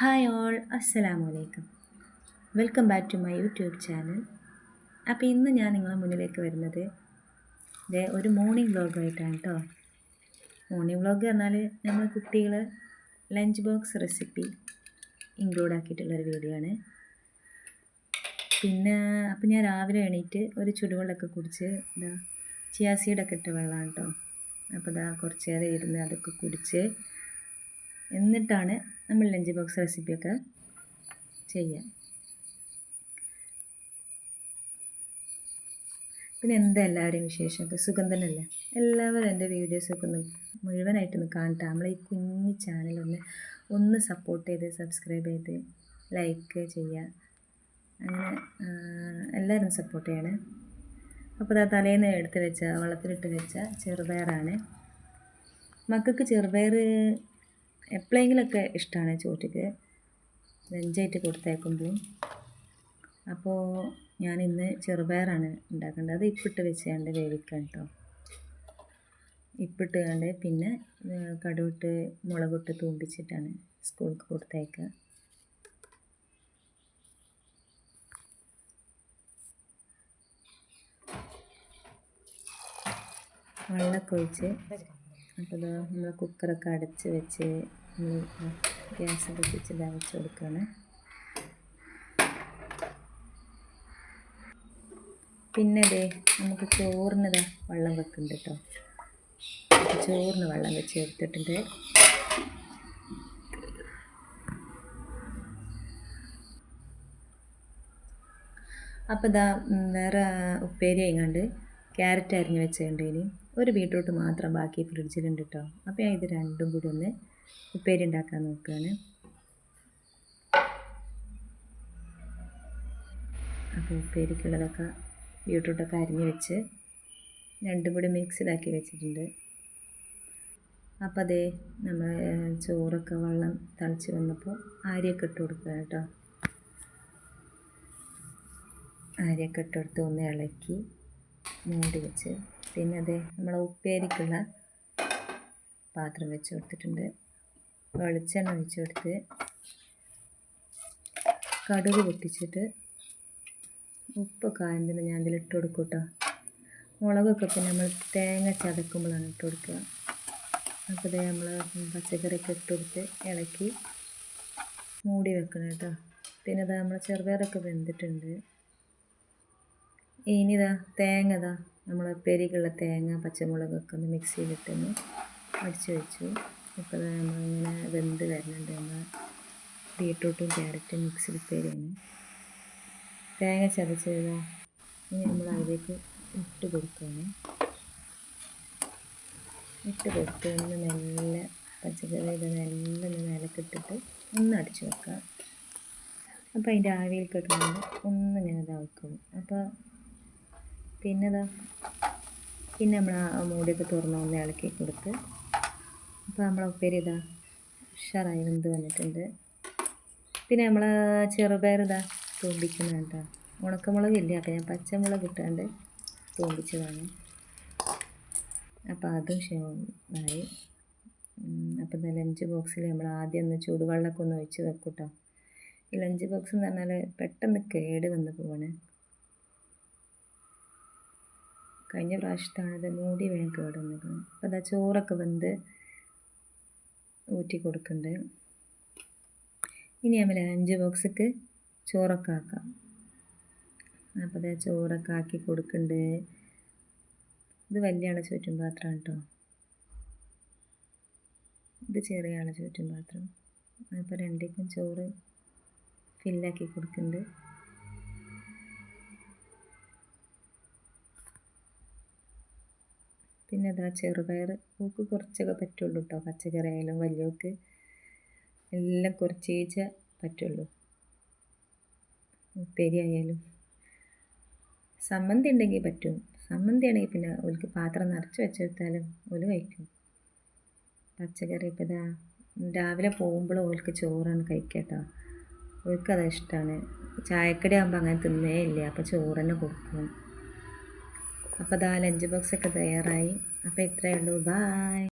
Hi all, അസ്സലാമു അലൈക്കും. Welcome back to my YouTube channel. അപ്പോൾ ഇന്ന് ഞാൻ നിങ്ങളുടെ മുന്നിലേക്ക് വരുന്നത് ഒരു മോർണിംഗ് വ്ളോഗായിട്ടാണ് കേട്ടോ. മോർണിംഗ് വ്ളോഗ് പറഞ്ഞാൽ നമ്മൾ കുട്ടികൾ ലഞ്ച് ബോക്സ് റെസിപ്പി ഇൻക്ലൂഡ് ആക്കിയിട്ടുള്ളൊരു വീഡിയോ ആണ്. പിന്നെ അപ്പോൾ ഞാൻ രാവിലെ എണീറ്റ് ഒരു ചുടുവെള്ളമൊക്കെ കുടിച്ച് ചിയാ സീഡൊക്കെ ഇട്ട വെള്ളമാണ് കേട്ടോ. അപ്പോൾ കുറച്ച് നേരം ഇരുന്ന് അതൊക്കെ കുടിച്ച് എന്നിട്ടാണ് നമ്മൾ ലഞ്ച് ബോക്സ് റെസിപ്പിയൊക്കെ ചെയ്യുക. പിന്നെ എന്താ എല്ലാവരെയും വിശേഷമൊക്കെ സുഖം തന്നെയല്ലേ? എല്ലാവരും എൻ്റെ വീഡിയോസൊക്കെ മുഴുവനായിട്ടൊന്ന് കാണട്ടെ. നമ്മളെ ഈ കുഞ്ഞു ചാനലൊന്ന് സപ്പോർട്ട് ചെയ്ത് സബ്സ്ക്രൈബ് ചെയ്ത് ലൈക്ക് ചെയ്യുക. അങ്ങനെ എല്ലാവരും സപ്പോർട്ട് ചെയ്യണേ. അപ്പോൾ തലേന്ന് എടുത്ത് വെച്ച വെള്ളത്തിലിട്ട് വെച്ച ചെറുപയറാണ്. മക്കൾക്ക് ചെറുപയർ എപ്പോഴെങ്കിലൊക്കെ ഇഷ്ടമാണ് ചോറ്റക്ക് ലഞ്ചായിട്ട് കൊടുത്തേക്കുമ്പോൾ. അപ്പോൾ ഞാനിന്ന് ചെറുപയറാണ് ഉണ്ടാക്കേണ്ടത്. അത് ഇപ്പിട്ട് വെച്ചാണ്ട് വേവിക്കാം കേട്ടോ. ഇപ്പിട്ട് കണ്ട് പിന്നെ കടുവിട്ട് മുളകിട്ട് തൂമ്പിച്ചിട്ടാണ് സ്കൂൾക്ക് കൊടുത്തേക്കുക. വെള്ളമൊക്കെ ഒഴിച്ച് അപ്പോൾ നമ്മൾ കുക്കറൊക്കെ അടച്ച് വെച്ച് ഗ്യാസ് കത്തിച്ച് വെച്ച് കൊടുക്കുകയാണ്. പിന്നെ നമുക്ക് ചോറിന് വെള്ളം വെക്കുന്നുണ്ട് കേട്ടോ. ചോറിന് വെള്ളം വെച്ച് എടുത്തിട്ടുണ്ട്. അപ്പോൾ വേറെ ഉപ്പേരി ആയിങ്ങാണ്ട് ക്യാരറ്റ് അരിഞ്ഞ് വെച്ചിട്ടുണ്ടേനി. ഒരു ബീട്രൂട്ട് മാത്രം ബാക്കി ഫ്രിഡ്ജിലുണ്ട് കേട്ടോ. അപ്പോൾ ഞാൻ ഇത് രണ്ടും കൂടി ഒന്ന് ഉപ്പേരി ഉണ്ടാക്കാൻ നോക്കുകയാണ്. അപ്പോൾ ഉപ്പേരിക്കുള്ളതൊക്കെ ബീട്രൂട്ടൊക്കെ അരിഞ്ഞ് വെച്ച് രണ്ടും കൂടി മിക്സിലാക്കി വെച്ചിട്ടുണ്ട്. അപ്പോൾ നമ്മൾ ചോറൊക്കെ വെള്ളം തിളച്ച് വന്നപ്പോൾ അരിയൊക്കെ ഇട്ട് കൊടുക്കുക കേട്ടോ. അരിയൊക്കെ ഇട്ടെടുത്ത് ഒന്ന് ഇളക്കി മൂടി വെച്ച് പിന്നെ നമ്മളെ ഉപ്പേരിക്കുള്ള പാത്രം വെച്ച് കൊടുത്തിട്ടുണ്ട്. വെളിച്ചെണ്ണ ഒഴിച്ച് കൊടുത്ത് കടുക് പൊട്ടിച്ചിട്ട് ഉപ്പൊക്കെ ആയതിന് ഞാൻ ഇതിലിട്ട് കൊടുക്കും കേട്ടോ. മുളകൊക്കെ പിന്നെ നമ്മൾ തേങ്ങ ചതക്കുമ്പോഴാണ് ഇട്ട് കൊടുക്കുക. അപ്പോൾ നമ്മൾ പച്ചക്കറിയൊക്കെ ഇട്ട് കൊടുത്ത് ഇളക്കി മൂടി വെക്കണം കേട്ടോ. പിന്നെ നമ്മൾ ചെറുപയറൊക്കെ വെന്തിട്ടുണ്ട്. ഇനി തേങ്ങ നമ്മൾ ഉപ്പേരിക്കുള്ള തേങ്ങ പച്ചമുളകൊക്കെ ഒന്ന് മിക്സിയിലിട്ടൊന്ന് അടിച്ച് വെച്ചു. ഇപ്പോൾ നമ്മളിങ്ങനെ വെന്ത് വരുന്നുണ്ട്. നമ്മൾ ബീട്രൂട്ടും ക്യാരറ്റും മിക്സിൽ ഉപ്പേരിയാണ്. തേങ്ങ ചതച്ച് ഇനി നമ്മൾ അതിലേക്ക് ഇട്ട് കൊടുക്കുകയാണ്. ഇട്ട് കൊടുത്ത് ഒന്ന് മെല്ലെ പച്ചക്കറി മെല്ലെ ഒന്ന് മേലക്കിട്ടിട്ട് ഒന്ന് അടിച്ച് വെക്കുക. അപ്പോൾ അതിൻ്റെ ആവിയിൽ കിട്ടുന്നത് ഒന്നിങ്ങനെ ഇതാക്കും. അപ്പോൾ പിന്നെ നമ്മൾ ആ മൂടിയൊക്കെ തുറന്ന് ഒന്ന് ഇളക്കി കൊടുത്ത് അപ്പോൾ നമ്മളെ ഉപ്പേരി ഉഷാറായി വെന്ത് വന്നിട്ടുണ്ട്. പിന്നെ നമ്മൾ ചെറുപയർ തൂമ്പിക്കുന്നത് കേട്ടോ. ഉണക്കമുളകില്ല, അപ്പോൾ ഞാൻ പച്ചമുളക് ഇട്ടാണ്ട് തൂമ്പിച്ചതാണ്. അപ്പോൾ അതും ആയി. അപ്പോൾ ലഞ്ച് ബോക്സിൽ നമ്മൾ ആദ്യം ഒന്ന് ചൂടുവെള്ളമൊക്കെ ഒന്ന് ഒഴിച്ച് വെക്കും കേട്ടോ. ഈ ലഞ്ച് ബോക്സ് എന്ന് പറഞ്ഞാൽ പെട്ടെന്ന് കേട് വന്ന് പോവാണ്. കഴിഞ്ഞ പ്രാവശ്യത്താണത് മൂടി വേഗം കേട് വന്നിരിക്കുന്നത്. അപ്പോൾ ചോറൊക്കെ വെന്ത് ഊറ്റി കൊടുക്കുന്നുണ്ട്. ഇനി നമ്മൾ ലഞ്ച് ബോക്സിക്ക് ചോറൊക്കെ ആക്കാം. അപ്പോൾ ചോറൊക്കെ ആക്കി കൊടുക്കുന്നുണ്ട്. ഇത് വലിയ ആളെ ചുറ്റും പാത്രമാണ് കേട്ടോ. ഇത് ചെറിയ ആളെ ചുറ്റും പാത്രം. അപ്പോൾ രണ്ടിക്കും ചോറ് ഫില്ലാക്കി കൊടുക്കുന്നുണ്ട്. പിന്നെ ചെറുപയർ ഓക്ക് കുറച്ചൊക്കെ പറ്റുള്ളൂ കേട്ടോ. പച്ചക്കറി ആയാലും വലിയവർക്ക് എല്ലാം കുറച്ചേച്ചേ പറ്റുള്ളൂ. ഉപ്പേരി ആയാലും സമ്മന്തി ഉണ്ടെങ്കിൽ പറ്റും. സമ്മന്തി ആണെങ്കിൽ പിന്നെ ഓൾക്ക് പാത്രം നിറച്ച് വെച്ചെടുത്താലും ഓല് കഴിക്കും. പച്ചക്കറി ഇപ്പോൾ രാവിലെ പോകുമ്പോൾ ഓൾക്ക് ചോറാണ് കഴിക്കുക കേട്ടോ. ഓൾക്കത് ഇഷ്ടമാണ്. ചായക്കടി ആകുമ്പോൾ അങ്ങനെ തിന്നേ ഇല്ല. അപ്പോൾ ചോറ് തന്നെ കൊടുക്കും. അപ്പോൾ ലഞ്ച് ബോക്സൊക്കെ തയ്യാറായി. അപ്പോൾ ഇത്രയേ ഉള്ളൂ. ബായ്.